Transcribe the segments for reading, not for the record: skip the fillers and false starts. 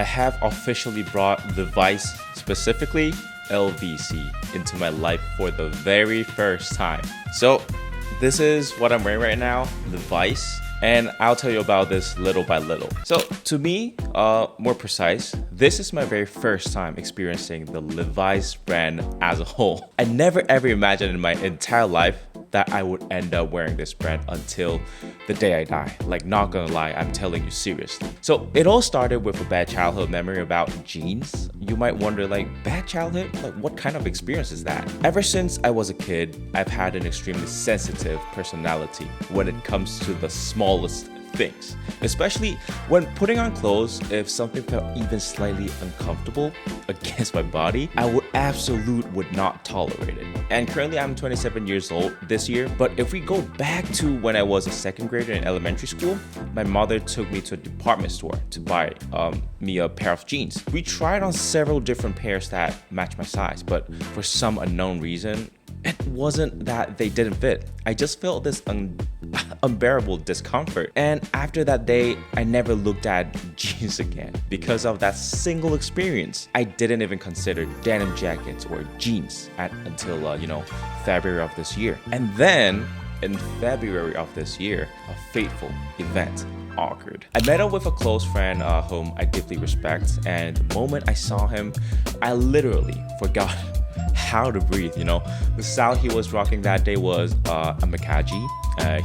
have officially brought Levis, specifically LVC, into my life for the very first time. So this is what I'm wearing right now, Levis, and I'll tell you about this little by little. So to me, more precise, this is my very first time experiencing the Levi's brand as a whole. I never ever imagined in my entire life that I would end up wearing this brand until the day I die. Like, not gonna lie, I'm telling you seriously. So it all started with a bad childhood memory about jeans. You might wonder, like, bad childhood? Like, what kind of experience is that? Ever since I was a kid, I've had an extremely sensitive personality when it comes to the smallest things, especially when putting on clothes. If something felt even slightly uncomfortable against my body, I would not tolerate it. And currently I'm 27 years old this year, but if we go back to when I was a second grader in elementary school, my mother took me to a department store to buy me a pair of jeans. We tried on several different pairs that matched my size, but for some unknown reason, it wasn't that they didn't fit. I just felt this unbearable discomfort. And after that day, I never looked at jeans again. Because of that single experience, I didn't even consider denim jackets or jeans until February of this year. And then in February of this year, a fateful event occurred. I met up with a close friend whom I deeply respect, and the moment I saw him, I literally forgot how to breathe. The style he was rocking that day was Amekaji.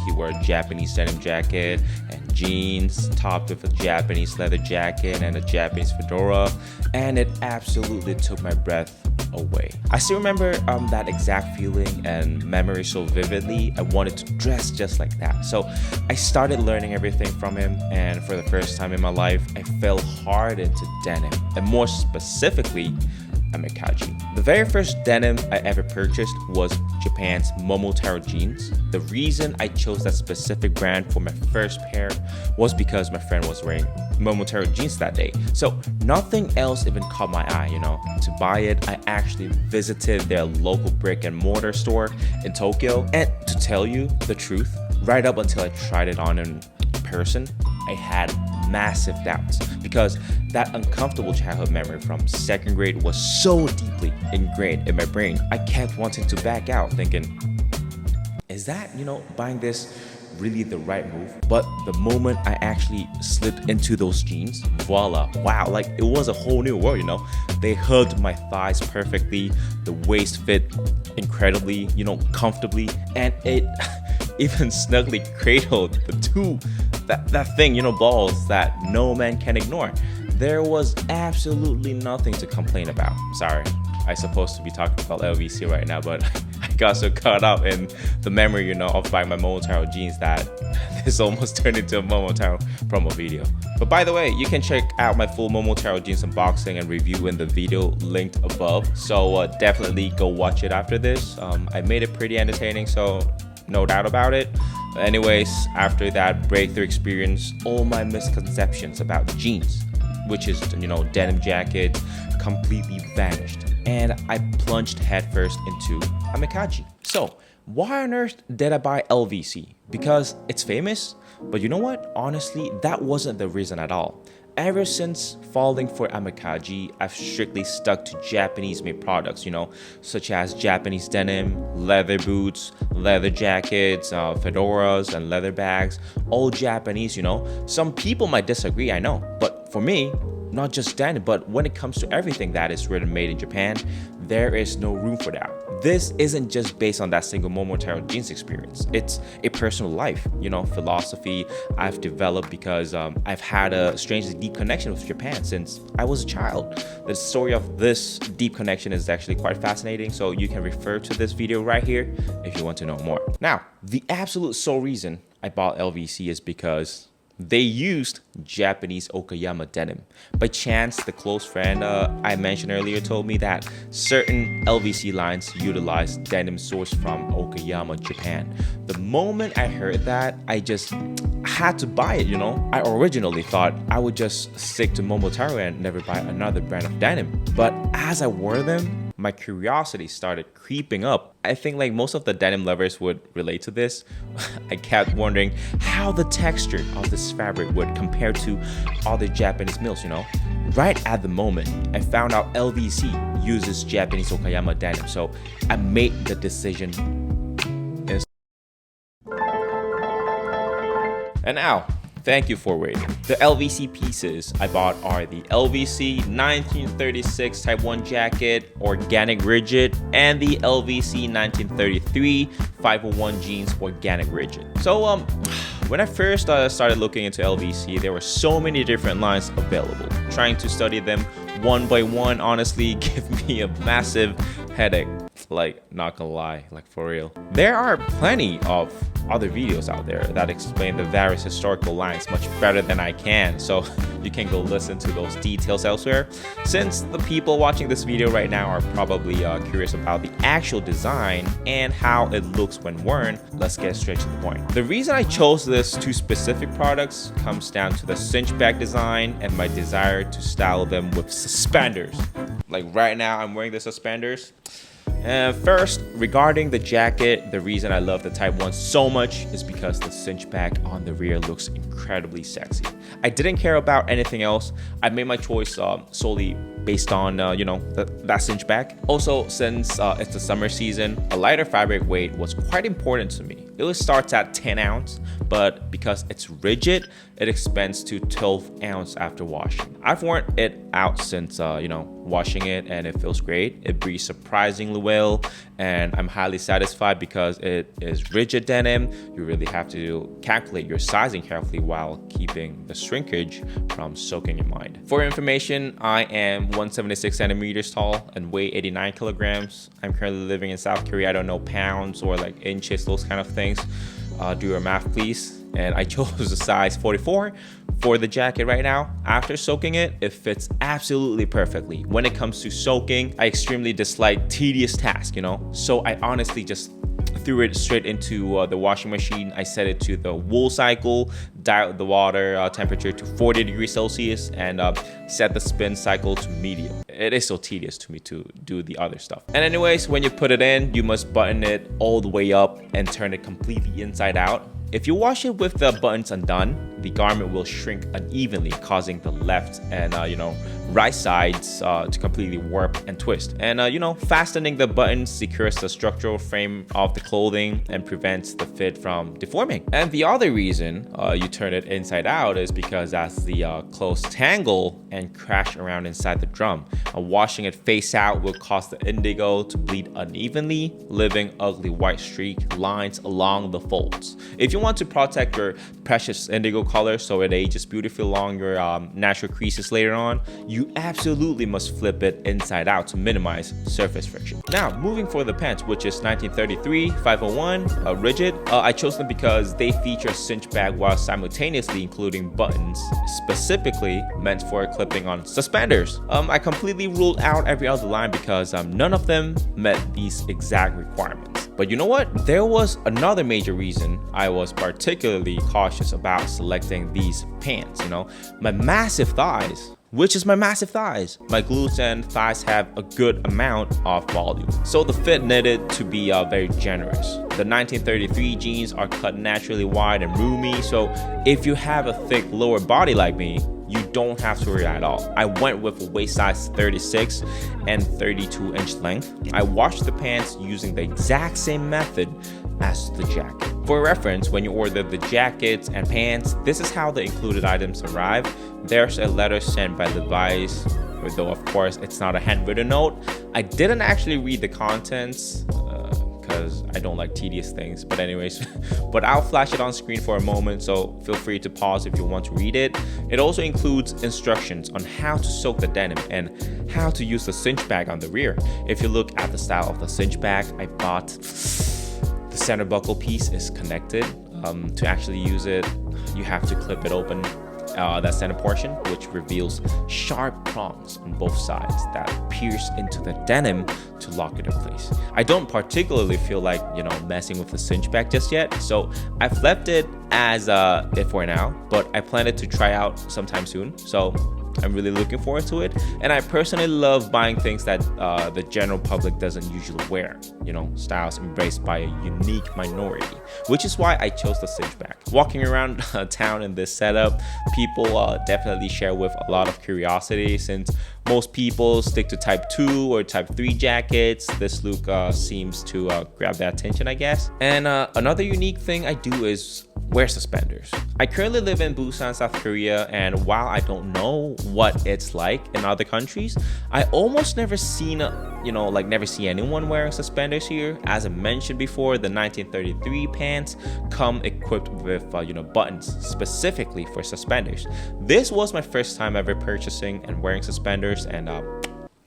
He wore a Japanese denim jacket and jeans topped with a Japanese leather jacket and a Japanese fedora, and it absolutely took my breath away. I still remember that exact feeling and memory so vividly. I wanted to dress just like that. So I started learning everything from him, and for the first time in my life, I fell hard into denim, and more specifically, Amekaji. The very first denim I ever purchased was Japan's Momotaro jeans. The reason I chose that specific brand for my first pair was because my friend was wearing Momotaro jeans that day. So nothing else even caught my eye, To buy it, I actually visited their local brick and mortar store in Tokyo. And to tell you the truth, right up until I tried it on in person, I had massive doubts because that uncomfortable childhood memory from second grade was so deeply ingrained in my brain. I kept wanting to back out, thinking, is that, buying this really the right move? But the moment I actually slipped into those jeans, voila, wow, like it was a whole new world, They hugged my thighs perfectly, the waist fit incredibly, comfortably, and it even snugly cradled that thing, balls that no man can ignore. There was absolutely nothing to complain about. Sorry, I'm supposed to be talking about LVC right now, but I got so caught up in the memory, of buying my Momotaro jeans that this almost turned into a Momotaro promo video. But by the way, you can check out my full Momotaro jeans unboxing and review in the video linked above. So definitely go watch it after this. I made it pretty entertaining, so no doubt about it. Anyways, after that breakthrough experience, all my misconceptions about jeans, which is, denim jacket, completely vanished. And I plunged headfirst into Amekaji. So, why on earth did I buy LVC? Because it's famous? But you know what? Honestly, that wasn't the reason at all. Ever since falling for Amekaji, I've strictly stuck to Japanese-made products, such as Japanese denim, leather boots, leather jackets, fedoras, and leather bags, all Japanese, Some people might disagree, I know, but for me, not just denim, but when it comes to everything that is written made in Japan, there is no room for that. This isn't just based on that single Momotaro jeans experience. It's a personal life, philosophy I've developed because I've had a strangely deep connection with Japan since I was a child. The story of this deep connection is actually quite fascinating, so you can refer to this video right here if you want to know more. Now, the absolute sole reason I bought LVC is because they used Japanese Okayama denim. By chance, the close friend I mentioned earlier told me that certain LVC lines utilize denim sourced from Okayama, Japan. The moment I heard that, I just had to buy it, I originally thought I would just stick to Momotaro and never buy another brand of denim. But as I wore them, my curiosity started creeping up. I think like most of the denim lovers would relate to this. I kept wondering how the texture of this fabric would compare to other Japanese mills, right at the moment, I found out LVC uses Japanese Okayama denim, so I made the decision. And now, thank you for waiting. The LVC pieces I bought are the LVC 1936 Type 1 jacket, organic rigid, and the LVC 1933 501 jeans, organic rigid. So when I first started looking into LVC, there were so many different lines available. Trying to study them one by one honestly gave me a massive headache. Like, not gonna lie, like for real. There are plenty of other videos out there that explain the various historical lines much better than I can, so you can go listen to those details elsewhere. Since the people watching this video right now are probably curious about the actual design and how it looks when worn, let's get straight to the point. The reason I chose this two specific products comes down to the cinch back design and my desire to style them with suspenders. Like right now, I'm wearing the suspenders. First, regarding the jacket, the reason I love the Type 1 so much is because the cinch back on the rear looks incredibly sexy. I didn't care about anything else. I made my choice solely based on, that cinch back. Also, since it's the summer season, a lighter fabric weight was quite important to me. It starts at 10 ounce, but because it's rigid, it expands to 12 ounce after washing. I've worn it out since, washing it, and it feels great. It breathes surprisingly well, and I'm highly satisfied because it is rigid denim. You really have to calculate your sizing carefully while keeping the shrinkage from soaking in mind. For information, I am 176 centimeters tall and weigh 89 kilograms. I'm currently living in South Korea. I don't know pounds or like inches, those kind of things. Do your math, please. And I chose a size 44 for the jacket right now. After soaking it, it fits absolutely perfectly. When it comes to soaking, I extremely dislike tedious tasks, So I honestly just threw it straight into the washing machine. I set it to the wool cycle, dialed the water temperature to 40 degrees Celsius, and set the spin cycle to medium. It is so tedious to me to do the other stuff. And anyways, when you put it in, you must button it all the way up and turn it completely inside out. If you wash it with the buttons undone, the garment will shrink unevenly, causing the left and right sides to completely warp and twist. And fastening the buttons secures the structural frame of the clothing and prevents the fit from deforming. And the other reason you turn it inside out is because as the clothes tangle and crash around inside the drum, washing it face out will cause the indigo to bleed unevenly, leaving ugly white streak lines along the folds. If you want to protect your precious indigo color so it ages beautifully along your natural creases later on, you absolutely must flip it inside out to minimize surface friction. Now, moving for the pants, which is 1933 501 rigid. I chose them because they feature a cinch bag while simultaneously including buttons specifically meant for clipping on suspenders. I completely ruled out every other line because none of them met these exact requirements. But you know what? There was another major reason I was particularly cautious about selecting these pants. My massive thighs. Which is my massive thighs. My glutes and thighs have a good amount of volume, so the fit needed to be very generous. The 1933 jeans are cut naturally wide and roomy, so if you have a thick lower body like me, you don't have to worry at all. I went with a waist size 36 and 32 inch length. I washed the pants using the exact same method as the jacket. For reference, when you order the jackets and pants, this is how the included items arrive. There's a letter sent by Levis, though of course it's not a handwritten note. I didn't actually read the contents because I don't like tedious things, but anyways, but I'll flash it on screen for a moment, so feel free to pause if you want to read it. It also includes instructions on how to soak the denim and how to use the cinch bag on the rear. If you look at the style of the cinch bag I bought, the center buckle piece is connected. To actually use it, you have to clip it open, that center portion, which reveals sharp prongs on both sides that pierce into the denim to lock it in place. I don't particularly feel like, messing with the cinch back just yet, so I've left it as it for now, but I plan it to try out sometime soon. So I'm really looking forward to it. And I personally love buying things that the general public doesn't usually wear, you know, styles embraced by a unique minority, which is why I chose the cinchback. Walking around town in this setup, people definitely share with a lot of curiosity, since most people stick to type 2 or type 3 jackets. This look seems to grab their attention, I guess. And another unique thing I do is wear suspenders. I currently live in Busan, South Korea, and while I don't know what it's like in other countries, I almost never seen never see anyone wearing suspenders here. As I mentioned before, the 1933 pants come equipped with buttons specifically for suspenders. This was my first time ever purchasing and wearing suspenders, and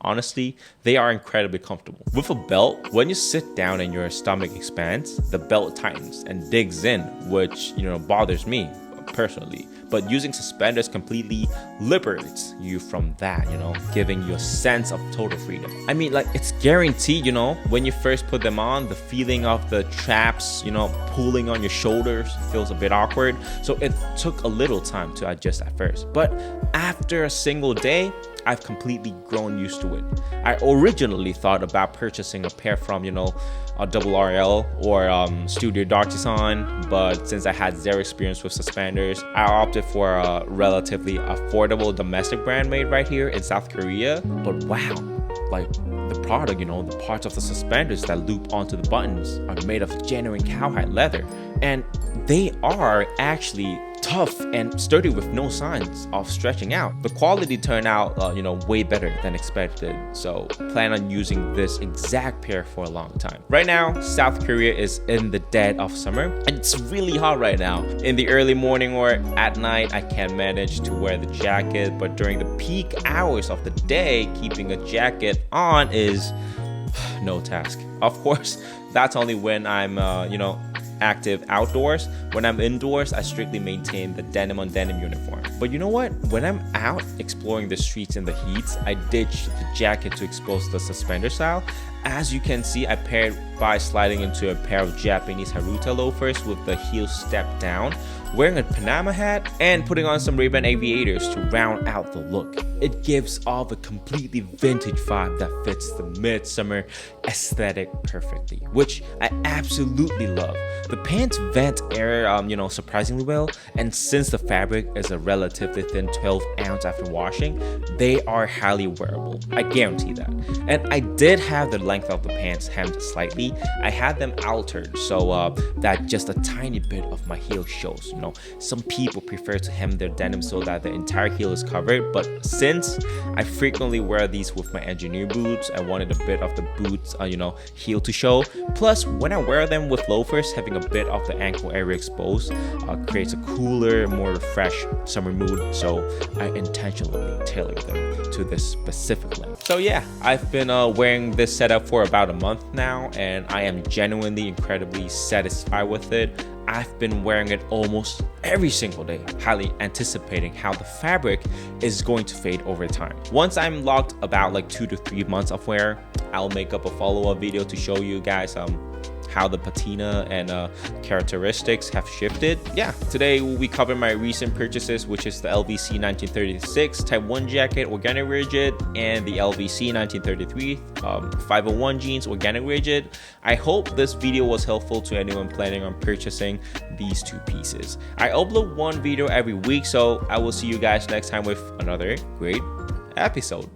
honestly, they are incredibly comfortable. With a belt, when you sit down and your stomach expands, the belt tightens and digs in, which bothers me personally. But using suspenders completely liberates you from that, giving you a sense of total freedom. I mean, like, it's guaranteed, when you first put them on, the feeling of the traps, pulling on your shoulders feels a bit awkward. So it took a little time to adjust at first. But after a single day, I've completely grown used to it. I originally thought about purchasing a pair from, a Double RL or Studio Dartisan, but since I had zero experience with suspenders, I opted for a relatively affordable domestic brand made right here in South Korea. But wow, like the product, the parts of the suspenders that loop onto the buttons are made of genuine cowhide leather, and they are actually tough and sturdy with no signs of stretching out. The quality turned out way better than expected, so plan on using this exact pair for a long time. Right now, South Korea is in the dead of summer, and it's really hot right now. In the early morning or at night, I can manage to wear the jacket, but during the peak hours of the day, keeping a jacket on is no task. Of course, that's only when I'm active outdoors. When I'm indoors, I strictly maintain the denim on denim uniform. But you know what? When I'm out exploring the streets in the heat, I ditch the jacket to expose the suspender style. As you can see, I paired by sliding into a pair of Japanese Haruta loafers with the heels stepped down, wearing a Panama hat, and putting on some Ray-Ban aviators to round out the look. It gives off a completely vintage vibe that fits the midsummer aesthetic perfectly, which I absolutely love. The pants vent air, surprisingly well, and since the fabric is a relatively thin 12 ounce after washing, they are highly wearable. I guarantee that. And I did have the length of the pants hemmed slightly. I had them altered so that just a tiny bit of my heel shows. Some people prefer to hem their denim so that the entire heel is covered, but since I frequently wear these with my engineer boots, I wanted a bit of the boots, heel to show. Plus, when I wear them with loafers, having a bit of the ankle area exposed creates a cooler, more refreshed summer mood, so I intentionally tailored them to this specific length. So yeah, I've been wearing this setup for about a month now, and I am genuinely incredibly satisfied with it. I've been wearing it almost every single day, highly anticipating how the fabric is going to fade over time. Once I'm locked about like 2 to 3 months of wear, I'll make up a follow-up video to show you guys how the patina and characteristics have shifted. Yeah, today we'll be covering my recent purchases, which is the LVC 1936 Type 1 jacket organic rigid and the LVC 1933 501 jeans organic rigid. I hope this video was helpful to anyone planning on purchasing these two pieces. I upload one video every week, so I will see you guys next time with another great episode.